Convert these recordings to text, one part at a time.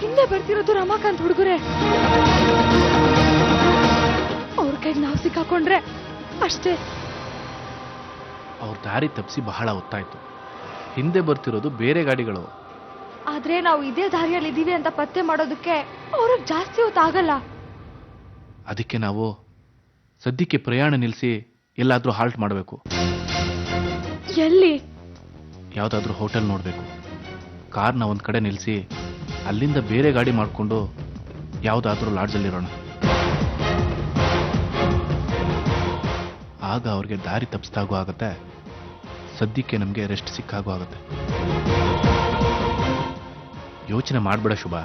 ಹಿಂದೆ ಬರ್ತಿರೋದು ರಮಾಕಾಂತ್ ಹುಡುಗರೇ. ಅವ್ರ ಕೈಗೆ ನಾವು ಸಿಕ್ಕಾಕೊಂಡ್ರೆ ಅಷ್ಟೇ. ಅವ್ರ ದಾರಿ ತಪ್ಪಿಸಿ ಬಹಳ ಹೊತ್ತಾಯ್ತು. ಹಿಂದೆ ಬರ್ತಿರೋದು ಬೇರೆ ಗಾಡಿಗಳು. ಆದ್ರೆ ನಾವು ಇದೇ ದಾರಿಯಲ್ಲಿ ಇದೀವಿ ಅಂತ ಪತ್ತೆ ಮಾಡೋದಕ್ಕೆ ಅವ್ರಿಗೆ ಜಾಸ್ತಿ ಹೊತ್ತಾಗಲ್ಲ. ಅದಕ್ಕೆ ನಾವು ಸದ್ಯಕ್ಕೆ ಪ್ರಯಾಣ ನಿಲ್ಲಿಸಿ ಎಲ್ಲಾದ್ರೂ ಹಾಲ್ಟ್ ಮಾಡಬೇಕು. ಎಲ್ಲಿ? ಯಾವ್ದಾದ್ರೂ ಹೋಟೆಲ್ ನೋಡ್ಬೇಕು. ಕಾರ್ನ ಒಂದ್ ಕಡೆ ನಿಲ್ಲಿಸಿ ಅಲ್ಲಿಂದ ಬೇರೆ ಗಾಡಿ ಮಾಡಿಕೊಂಡು ಯಾವ್ದಾದ್ರೂ ಲಾಡ್ಜಲ್ಲಿರೋಣ. ಆಗ ಅವ್ರಿಗೆ ದಾರಿ ತಪ್ಪಿಸ್ದಾಗೂ ಆಗತ್ತೆ, ಸದ್ಯಕ್ಕೆ ನಮಗೆ ರೆಸ್ಟ್ ಸಿಕ್ಕಾಗೂ ಆಗತ್ತೆ. ಯೋಚನೆ ಮಾಡ್ಬೇಡ ಶುಭ,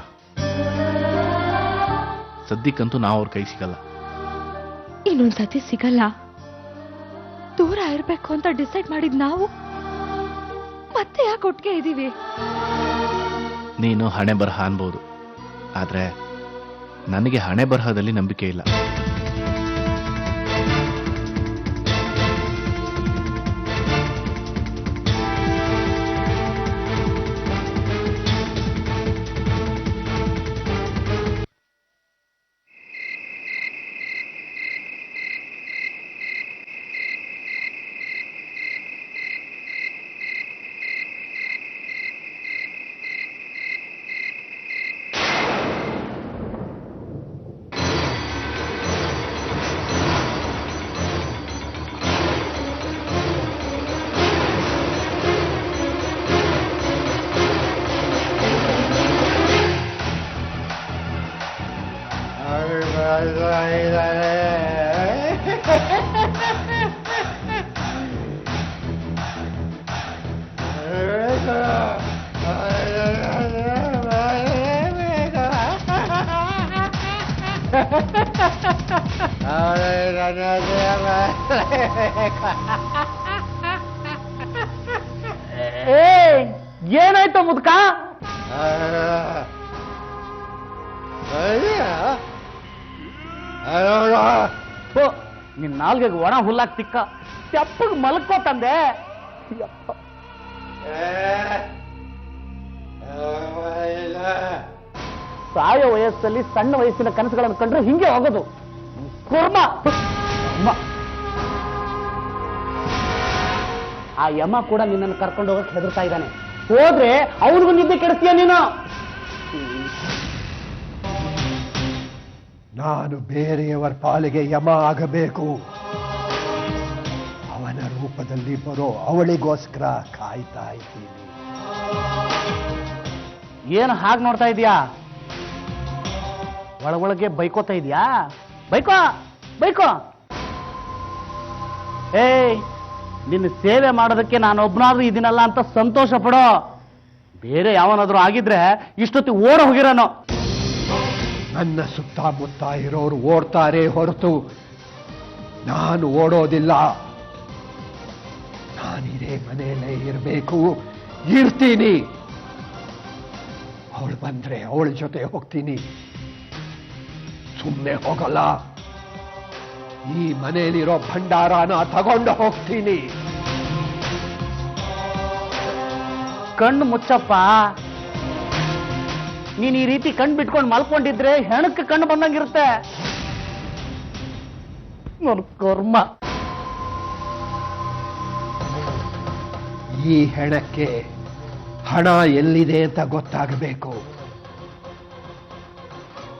ಸದ್ಯಕ್ಕಂತೂ ನಾವು ಅವ್ರ ಕೈ ಸಿಗಲ್ಲ. ಇನ್ನೊಂದ್ಸತಿ ಸಿಗಲ್ಲ. ದೂರ ಇರ್ಬೇಕು ಅಂತ ಡಿಸೈಡ್ ಮಾಡಿದ್ ನಾವು ಮತ್ತೆ ಯಾಕೆ ಒಟ್ಟಿಗೆ ಇದೀವಿ? ನೀನು ಹಣೆ ಬರಹ ಅನ್ಬೋದು, ಆದ್ರೆ ನನಗೆ ಹಣೆ ಬರಹದಲ್ಲಿ ನಂಬಿಕೆ ಇಲ್ಲ. ಏನಾಯ್ತು ಮುದ್ಕ? ನಿನ್ ನಾಲ್ಗೆಗೆ ಒಣ ಹುಲ್ಲಾಕ್ ಸಿಕ್ಕ ತೆಪ್ಪಗ್ ಮಲ್ಕೋ ತಂದೆ. ಸಾಯೋ ವಯಸ್ಸಲ್ಲಿ ಸಣ್ಣ ವಯಸ್ಸಿನ ಕನಸುಗಳನ್ನು ಕಂಡ್ರೆ ಹಿಂಗೆ ಹೋಗೋದು. ಕುರ್ಮ ಆ ಯಮ ಕೂಡ ನಿನ್ನನ್ನು ಕರ್ಕೊಂಡು ಹೋಗಕ್ಕೆ ಹೆದರ್ತಾ ಇದ್ದಾನೆ. ಹೋದ್ರೆ ಅವನಿಗೂ ನಿದ್ದೆ ಕೆಡಿಸ್ತೀಯ ನೀನು. ನಾನು ಬೇರೆಯವರ ಪಾಲಿಗೆ ಯಮ ಆಗಬೇಕು. ಅವನ ರೂಪದಲ್ಲಿ ಬರೋ ಅವಳಿಗೋಸ್ಕರ ಕಾಯ್ತಾ ಇದ್ದೀನಿ. ಏನು ಹಾಗೆ ನೋಡ್ತಾ ಇದೀಯಾ? ಒಳಗೊಳಗೆ ಬೈಕೋತಾ ಇದೀಯಾ? ಬೈಕೋ ಬೈಕೋ. ಏಯ್, ನಿನ್ನ ಸೇವೆ ಮಾಡೋದಕ್ಕೆ ನಾನೊಬ್ಬನಾದ್ರೂ ಇದೀನಲ್ಲ ಅಂತ ಸಂತೋಷ ಪಡೋ. ಬೇರೆ ಯಾವನಾದ್ರೂ ಆಗಿದ್ರೆ ಇಷ್ಟೊತ್ತಿ ಓಡ ಹೋಗಿರೋನು. ನನ್ನ ಸುತ್ತಮುತ್ತ ಇರೋರು ಓಡ್ತಾರೆ ಹೊರತು ನಾನು ಓಡೋದಿಲ್ಲ. ನಾನಿದೇ ಮನೆಯಲ್ಲೇ ಇರಬೇಕು, ಇರ್ತೀನಿ. ಅವಳು ಬಂದ್ರೆ ಅವಳ ಜೊತೆ ಹೋಗ್ತೀನಿ, ಸುಮ್ಮನೆ ಹೋಗಲ್ಲ. ಈ ಮನೆಯಲ್ಲಿರೋ ಭಂಡಾರನ ತಗೊಂಡು ಹೋಗ್ತೀನಿ. ಕಣ್ಣು ಮುಚ್ಚಪ್ಪ. ನೀನ್ ಈ ರೀತಿ ಕಣ್ಣು ಬಿಟ್ಕೊಂಡು ಮಲ್ಕೊಂಡಿದ್ರೆ ಹೆಣಕ್ಕೆ ಕಣ್ಣು ಬಂದಂಗಿರುತ್ತೆ. ನನ್ನ ಕರ್ಮ. ಈ ಹೆಣಕ್ಕೆ ಹಣ ಎಲ್ಲಿದೆ ಅಂತ ಗೊತ್ತಾಗಬೇಕು.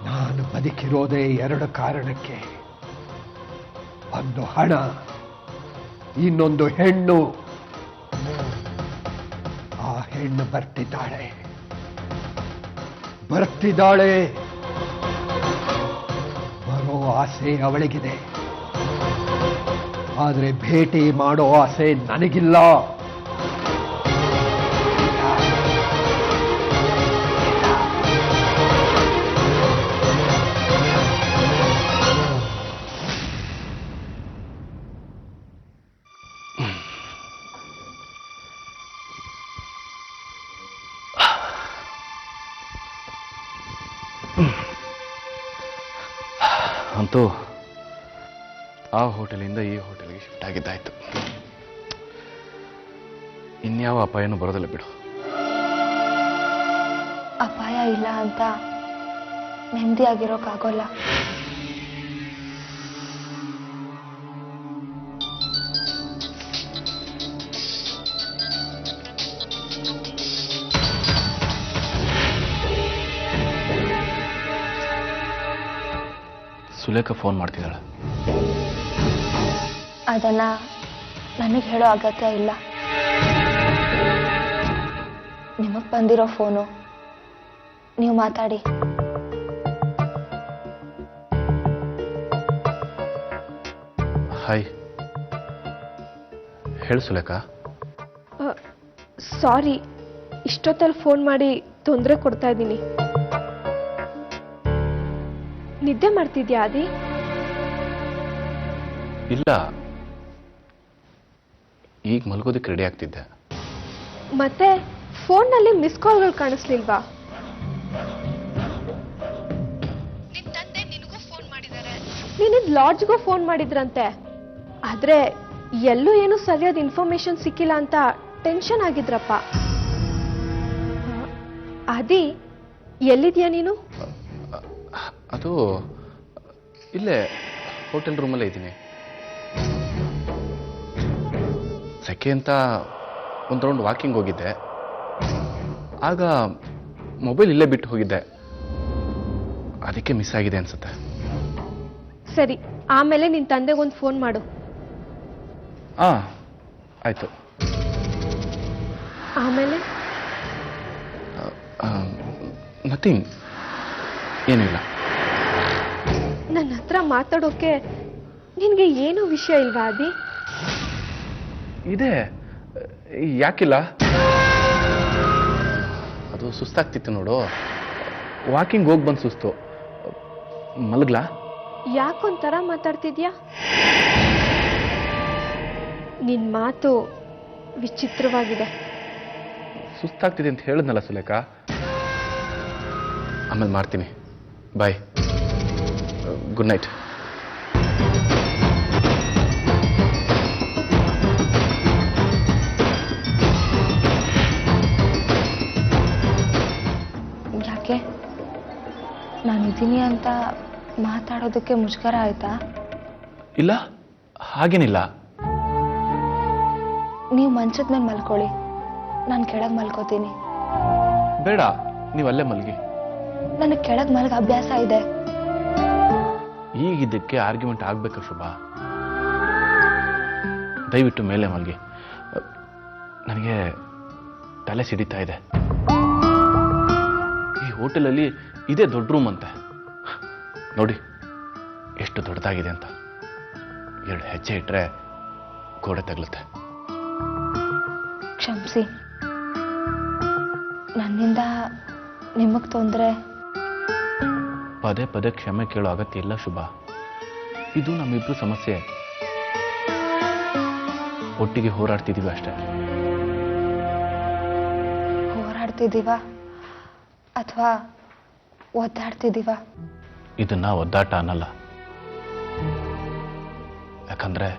ನಾನು ಬದುಕಿರೋದೇ ಎರಡು ಕಾರಣಕ್ಕೆ. ಒಂದು ಹಣ, ಇನ್ನೊಂದು ಹೆಣ್ಣು. ಆ ಹೆಣ್ಣು ಬರ್ತಿದ್ದಾಳೆ. ಬರೋ ಆಸೆ ಅವಳಿಗಿದೆ, ಆದ್ರೆ ಭೇಟಿ ಮಾಡೋ ಆಸೆ ನನಗಿಲ್ಲ. ಅಂತೂ ಆ ಹೋಟೆಲಿಂದ ಈ ಹೋಟೆಲ್ಗೆ ಶಿಫ್ಟ್ ಆಗಿದ್ದಾಯ್ತು. ಇನ್ಯಾವ ಅಪಾಯನೂ ಬರೋದಿಲ್ಲ ಬಿಡು. ಅಪಾಯ ಇಲ್ಲ ಅಂತ ನೆಮ್ಮದಿಯಾಗಿರೋಕ್ಕಾಗೋಲ್ಲ. ಸುಲೇಖ ಫೋನ್ ಮಾಡ್ತಿದ್ದಾಳೆ. ಅದನ್ನ ನನಗೆ ಹೇಳೋ ಅಗತ್ಯ ಇಲ್ಲ. ನಿಮಗೆ ಬಂದಿರೋ ಫೋನು, ನೀವು ಮಾತಾಡಿ. ಹಾಯ್, ಹೇಳು ಸುಲೇಖ. ಸಾರಿ, ಇಷ್ಟೊತ್ತಲ್ಲಿ ಫೋನ್ ಮಾಡಿ ತೊಂದರೆ ಕೊಡ್ತಾ ಇದ್ದೀನಿ. ನಿದ್ದೆ ಮಾಡ್ತಿದ್ಯಾ ಆದಿ? ಇಲ್ಲ, ಈಗ ಮಲ್ಗೋದಕ್ಕೆ ರೆಡಿ ಆಗ್ತಿದ್ದೆ. ಮತ್ತೆ ಫೋನ್ನಲ್ಲಿ ಮಿಸ್ ಕಾಲ್ಗಳು ಕಾಣಿಸ್ಲಿಲ್ವಾ? ನೀನಿದ್ ಲಾಡ್ಜ್ಗೂ ಫೋನ್ ಮಾಡಿದ್ರಂತೆ, ಆದ್ರೆ ಎಲ್ಲೂ ಏನು ಸರಿಯಾದ ಇನ್ಫಾರ್ಮೇಶನ್ ಸಿಕ್ಕಿಲ್ಲ ಅಂತ ಟೆನ್ಷನ್ ಆಗಿದ್ರಪ್ಪ. ಆದಿ, ಎಲ್ಲಿದ್ಯಾ ನೀನು? ಅದು ಇಲ್ಲೇ ಹೋಟೆಲ್ ರೂಮಲ್ಲೇ ಇದ್ದೀನಿ. ಸೆಕೆ ಅಂತ ಒಂದು ರೌಂಡ್ ವಾಕಿಂಗ್ ಹೋಗಿದ್ದೆ. ಆಗ ಮೊಬೈಲ್ ಇಲ್ಲೇ ಬಿಟ್ಟು ಹೋಗಿದ್ದೆ, ಅದಕ್ಕೆ ಮಿಸ್ ಆಗಿದೆ ಅನ್ಸುತ್ತೆ. ಸರಿ, ಆಮೇಲೆ ನಿನ್ ತಂದೆಗೊಂದು ಫೋನ್ ಮಾಡು. ಆಯ್ತು. ಆಮೇಲೆ ನಥಿಂಗ್, ಏನೂ ಇಲ್ಲ. ನನ್ನ ಹತ್ರ ಮಾತಾಡೋಕೆ ನಿನ್ಗೆ ಏನೂ ವಿಷಯ ಇಲ್ವಾ ಆದಿ? ಇದೆ, ಯಾಕಿಲ್ಲ? ಅದು ಸುಸ್ತಾಗ್ತಿತ್ತು ನೋಡು, ವಾಕಿಂಗ್ ಹೋಗಿ ಬಂದು ಸುಸ್ತು. ಮಲಗ್ಲಾ? ಯಾಕೊಂಥರ ಮಾತಾಡ್ತಿದ್ಯಾ? ನಿನ್ ಮಾತು ವಿಚಿತ್ರವಾಗಿದೆ. ಸುಸ್ತಾಗ್ತಿದೆ ಅಂತ ಹೇಳಿದ್ನಲ್ಲ ಸುಲೇಖ. ಆಮೇಲೆ ಮಾಡ್ತೀನಿ. ಬಾಯ್, ಗುಡ್ ನೈಟ್. ಯಾಕೆ, ನಾನಿದ್ದೀನಿ ಅಂತ ಮಾತಾಡೋದಕ್ಕೆ ಮುಜುಗರ ಆಯ್ತಾ? ಇಲ್ಲ, ಹಾಗೇನಿಲ್ಲ. ನೀವು ಮಂಚದ ಮೇಲೆ ಮಲ್ಕೊಳ್ಳಿ, ನಾನು ಕೆಳಗೆ ಮಲ್ಕೋತೀನಿ. ಬೇಡ, ನೀವು ಅಲ್ಲೇ ಮಲಗಿ. ನನಗೆ ಕೆಳಗೆ ಮಲಗ ಅಭ್ಯಾಸ ಇದೆ. ಈಗಿದ್ದಕ್ಕೆ ಆರ್ಗ್ಯುಮೆಂಟ್ ಆಗ್ಬೇಕಾ ಶುಭ? ದಯವಿಟ್ಟು ಮೇಲೆ ಮಲಗಿ. ನನಗೆ ತಲೆ ಸಿಡಿತಾ ಇದೆ. ಈ ಹೋಟೆಲಲ್ಲಿ ಇದೇ ದೊಡ್ಡ ರೂಮ್ ಅಂತೆ. ನೋಡಿ ಎಷ್ಟು ದೊಡ್ಡದಾಗಿದೆ ಅಂತ. 2 ಹೆಜ್ಜೆ ಇಟ್ಟರೆ ಗೋಡೆ ತಗಲುತ್ತೆ. ಕ್ಷಮಿಸಿ, ನನ್ನಿಂದ ನಿಮಗೆ ತೊಂದರೆ. ಪದೇ ಪದೇ ಕ್ಷಮೆ ಕೇಳೋ ಅಗತ್ಯ ಇಲ್ಲ ಶುಭ. ಇದು ನಮ್ಮಿಬ್ರು ಸಮಸ್ಯೆ. ಒಟ್ಟಿಗೆ ಹೋರಾಡ್ತಿದೀವಿ ಅಷ್ಟೇ. ಹೋರಾಡ್ತಿದ್ದೀವ ಅಥವಾ ಒದ್ದಾಡ್ತಿದ್ದೀವ? ಇದನ್ನ ಒದ್ದಾಟ ಅನ್ನಲ್ಲ. ಯಾಕಂದ್ರೆ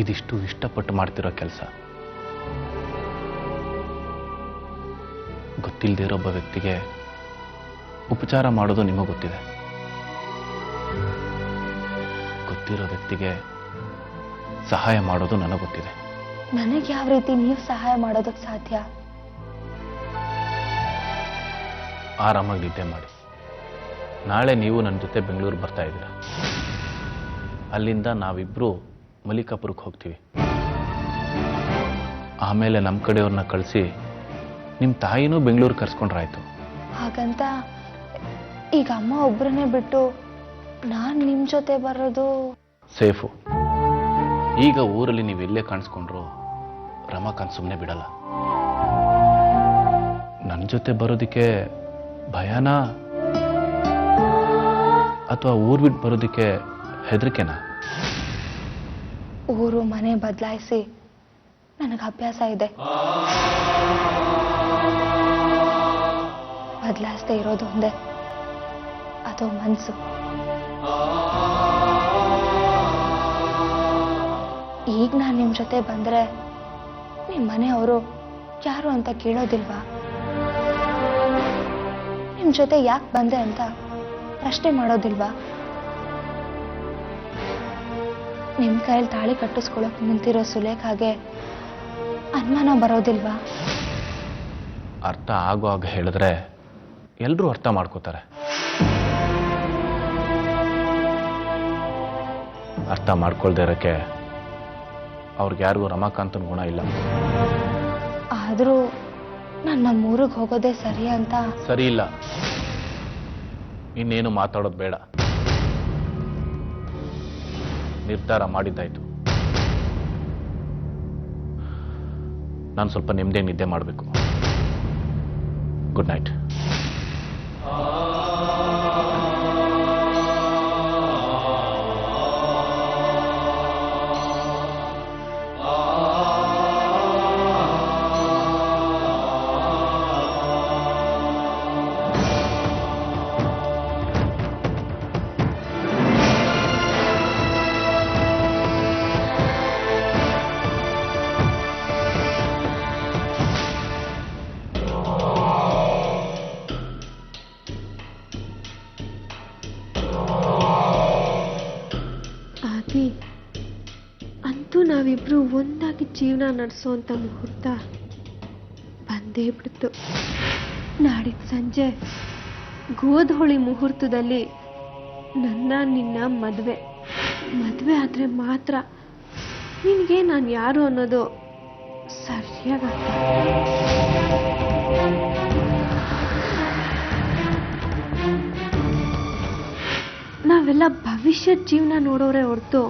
ಇದಿಷ್ಟು ಇಷ್ಟಪಟ್ಟು ಮಾಡ್ತಿರೋ ಕೆಲಸ. ಗೊತ್ತಿಲ್ಲದೆ ಇರೋ ಒಬ್ಬ ವ್ಯಕ್ತಿಗೆ ಉಪಚಾರ ಮಾಡೋದು ನಿಮಗೆ ಗೊತ್ತಿದೆ. ಗೊತ್ತಿರೋ ವ್ಯಕ್ತಿಗೆ ಸಹಾಯ ಮಾಡೋದು ನನಗೆ ಗೊತ್ತಿದೆ. ನನಗೆ ಯಾವ ರೀತಿ ನೀವು ಸಹಾಯ ಮಾಡೋದಕ್ಕೆ ಸಾಧ್ಯ? ಆರಾಮಾಗಿ ನಿದ್ದೆ ಮಾಡಿ. ನಾಳೆ ನೀವು ನನ್ನ ಜೊತೆ ಬೆಂಗಳೂರು ಬರ್ತಾ ಇದ್ದೀರಾ. ಅಲ್ಲಿಂದ ನಾವಿಬ್ರು ಮಲಿಕಾಪುರಕ್ಕೆ ಹೋಗ್ತೀವಿ. ಆಮೇಲೆ ನಮ್ಮ ಕಡೆಯವ್ರನ್ನ ಕಳಿಸಿ ನಿಮ್ಮ ತಾಯಿನೂ ಬೆಂಗಳೂರು ಕರ್ಸ್ಕೊಂಡ್ರಾಯ್ತು. ಹಾಗಂತ ಈಗ ಅಮ್ಮ ಒಬ್ಬರನ್ನೇ ಬಿಟ್ಟು ನಾನು ನಿಮ್ಮ ಜೊತೆ ಬರೋದು ಸೇಫು. ಈಗ ಊರಲ್ಲಿ ನೀವು ಎಲ್ಲೇ ಕಾಣಿಸ್ಕೊಂಡ್ರು ರಮಾಕಾಂತ್ ಸುಮ್ಮನೆ ಬಿಡಲ್ಲ. ನನ್ನ ಜೊತೆ ಬರೋದಕ್ಕೆ ಭಯನಾ ಅಥವಾ ಊರ್ ಬಿಟ್ಟು ಬರೋದಕ್ಕೆ ಹೆದರಿಕೆನಾ? ಊರು ಮನೆ ಬದಲಾಯಿಸಿ ನನಗೆ ಅಭ್ಯಾಸ ಇದೆ. ಬದಲಾಯಿಸದೆ ಇರೋದು ಒಂದೇ, ಅದು ಮನಸ್ಸು. ಈಗ ನಾನು ನಿಮ್ಮ ಜೊತೆ ಬಂದ್ರೆ ನಿಮ್ಮ ಮನೆಯವರು ಯಾರು ಅಂತ ಕೇಳೋದಿಲ್ವಾ? ನಿಮ್ ಜೊತೆ ಯಾಕೆ ಬಂದೆ ಅಂತ ಪ್ರಶ್ನೆ ಮಾಡೋದಿಲ್ವಾ? ನಿಮ್ ಕೈಯಲ್ಲಿ ತಾಳಿ ಕಟ್ಟಿಸ್ಕೊಳಕ್ ನಿಂತಿರೋ ಸುಲೇಖಾಗೆ ಅನುಮಾನ ಬರೋದಿಲ್ವಾ? ಅರ್ಥ ಆಗೋ ಆಗ ಹೇಳಿದ್ರೆ ಎಲ್ಲರೂ ಅರ್ಥ ಮಾಡ್ಕೋತಾರೆ. ಅರ್ಥ ಮಾಡ್ಕೊಳ್ದೇ ಇರೋಕ್ಕೆ ಅವ್ರಿಗ್ಯಾರಿಗೂ ರಮಾಕಾಂತನ ಗುಣ ಇಲ್ಲ. ಆದ್ರೂ ನಾನು ನಮ್ಮೂರಿಗೆ ಹೋಗೋದೇ ಸರಿ ಅಂತ. ಸರಿ ಇಲ್ಲ, ಇನ್ನೇನು ಮಾತಾಡೋದು ಬೇಡ. ನಿರ್ಧಾರ ಮಾಡಿದ್ದಾಯ್ತು. ನಾನು ಸ್ವಲ್ಪ ನೆಮ್ಮದಿ ನಿದ್ದೆ ಮಾಡಬೇಕು. Good night. ಆದಿ, ಅಂತೂ ನಾವಿಬ್ರು ಒಂದಾಗಿ ಜೀವನ ನಡೆಸೋಂಥ ಮುಹೂರ್ತ ಬಂದೇ ಬಿಡ್ತು. ನಾಡಿದ್ದು ಸಂಜೆ ಗೋಧೋಳಿ ಮುಹೂರ್ತದಲ್ಲಿ ನಿನ್ನ ಮದುವೆ ಆದರೆ ಮಾತ್ರ ನಿನಗೆ ನಾನು ಯಾರು ಅನ್ನೋದು ಸರಿಯಾಗಿ ಅರ್ಥ. ನಾವೆಲ್ಲ ಭವಿಷ್ಯದ ಜೀವನ ನೋಡೋರೆ ಹೊರತು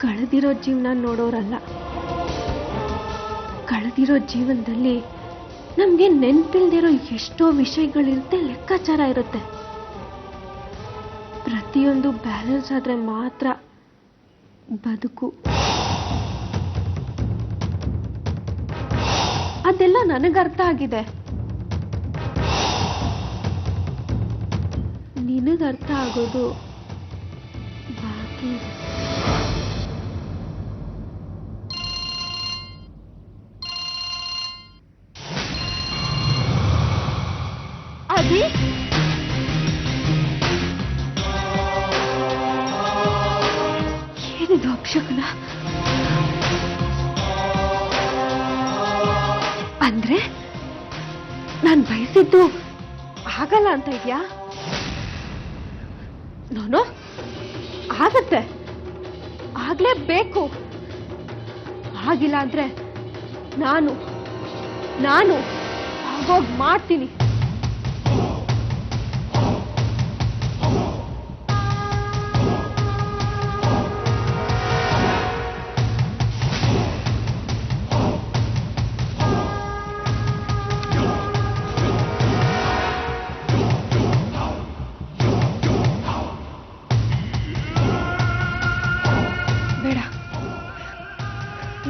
ಕಳೆದಿರೋ ಜೀವನ ನೋಡೋರಲ್ಲ. ಕಳೆದಿರೋ ಜೀವನದಲ್ಲಿ ನಮಗೆ ನೆನಪಿಲ್ದಿರೋ ಎಷ್ಟೋ ವಿಷಯಗಳಿರುತ್ತೆ, ಲೆಕ್ಕಾಚಾರ ಇರುತ್ತೆ. ಪ್ರತಿಯೊಂದು ಬ್ಯಾಲೆನ್ಸ್ ಆದ್ರೆ ಮಾತ್ರ ಬದುಕು. ಅದೆಲ್ಲ ನನಗರ್ಥ ಆಗಿದೆ. ನಿನಗರ್ಥ ಆಗೋದು ಬಾಕಿ ಇದೆ. ಅದಿ, ಏನಿದು ಅಪಶಕುನ? ಅಂದ್ರೆ ನಾನು ಬಯಸಿದ್ದು ಆಗಲ್ಲ ಅಂತ ಇದೆಯಾ? ನೋನೋ, ಆಗತ್ತೆ, ಆಗ್ಲೇಬೇಕು. ಆಗಿಲ್ಲ ಅಂದ್ರೆ ನಾನು ಆಗೋಗ್ ಮಾಡ್ತೀನಿ.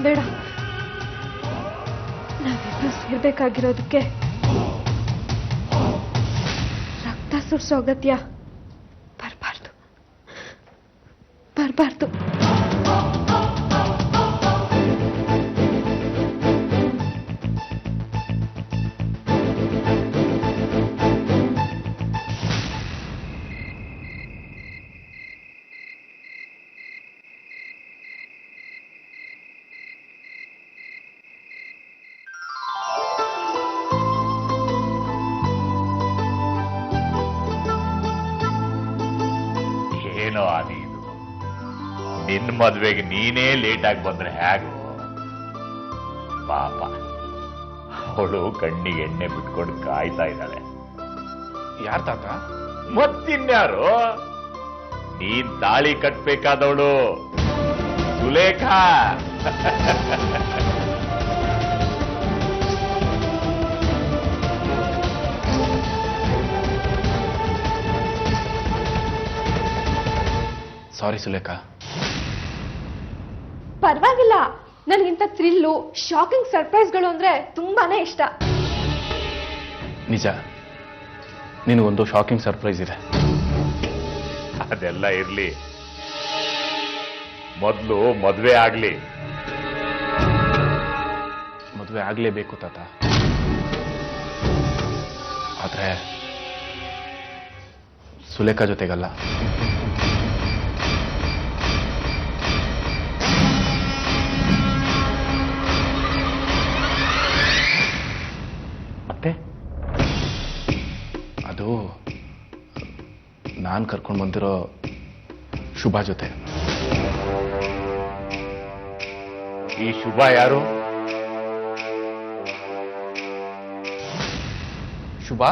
ಬೇಡ, ನಾವಿಬ್ರು ಸೇರ್ಬೇಕಾಗಿರೋದಕ್ಕೆ ರಕ್ತ ಸುರಿಸೋ ಅಗತ್ಯ ಬರಬಾರ್ದು. ಏನೋ ಆದಿ, ಇದು ನಿನ್ನ ಮದ್ವೆಗೆ ನೀನೇ ಲೇಟ್ ಆಗಿ ಬಂದ್ರೆ ಹೇಗು? ಪಾಪ, ಅವಳು ಕಣ್ಣಿಗೆ ಎಣ್ಣೆ ಬಿಟ್ಕೊಂಡು ಕಾಯ್ತಾ ಇದ್ದಾಳೆ. ಯಾರ್ ತಾತ? ಮತ್ತಿನ್ಯಾರು? ನೀನ್ ತಾಳಿ ಕಟ್ಬೇಕಾದವಳು ಸುಲೇಖಾ. ಸಾರಿ ಸುಲೇಖಾ. ಪರವಾಗಿಲ್ಲ, ನನಗಿಂತ ಥ್ರಿಲ್ಲು, ಶಾಕಿಂಗ್ ಸರ್ಪ್ರೈಸ್ಗಳು ಅಂದ್ರೆ ತುಂಬಾನೇ ಇಷ್ಟ. ನಿಜ, ನಿನಗೊಂದು ಶಾಕಿಂಗ್ ಸರ್ಪ್ರೈಸ್ ಇದೆ. ಅದೆಲ್ಲ ಇರ್ಲಿ, ಮೊದಲು ಮದ್ವೆ ಆಗ್ಲಿ. ಮದುವೆ ಆಗ್ಲೇಬೇಕು ತಾತ. ಆದ್ರೆ ಸುಲೇಖಾ ಜೊತೆಗಲ್ಲ. ಮತ್ತೆ ಅದು ನಾನು ಕರ್ಕೊಂಡು ಬಂದಿರೋ ಶುಭಾ ಜೊತೆ. ಈ ಶುಭ ಯಾರು? ಶುಭಾ?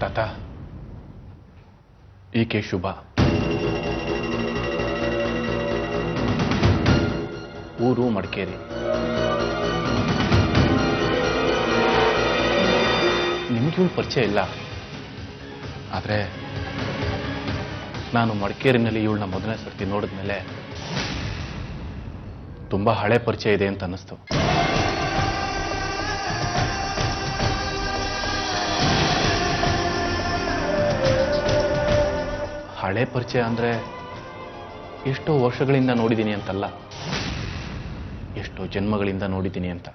ತಾತ, ಈಕೆ ಶುಭ. ಊರು ಮಡಿಕೇರಿ. ನಿಮ್ಗೆ ಇವಳು ಪರಿಚಯ ಇಲ್ಲ, ಆದರೆ ನಾನು ಮಡಿಕೇರಿನಲ್ಲಿ ಇವಳನ್ನ ಮೊದಲನೇ ಸರ್ತಿ ನೋಡಿದ್ಮೇಲೆ ತುಂಬಾ ಹಳೆ ಪರಿಚಯ ಇದೆ ಅಂತ ಅನ್ನಿಸ್ತು. ಹಳೆ ಪರಿಚಯ ಅಂದ್ರೆ ಎಷ್ಟೋ ವರ್ಷಗಳಿಂದ ನೋಡಿದ್ದೀನಿ ಅಂತಲ್ಲ, ಎಷ್ಟೋ ಜನ್ಮಗಳಿಂದ ನೋಡಿದ್ದೀನಿ ಅಂತ.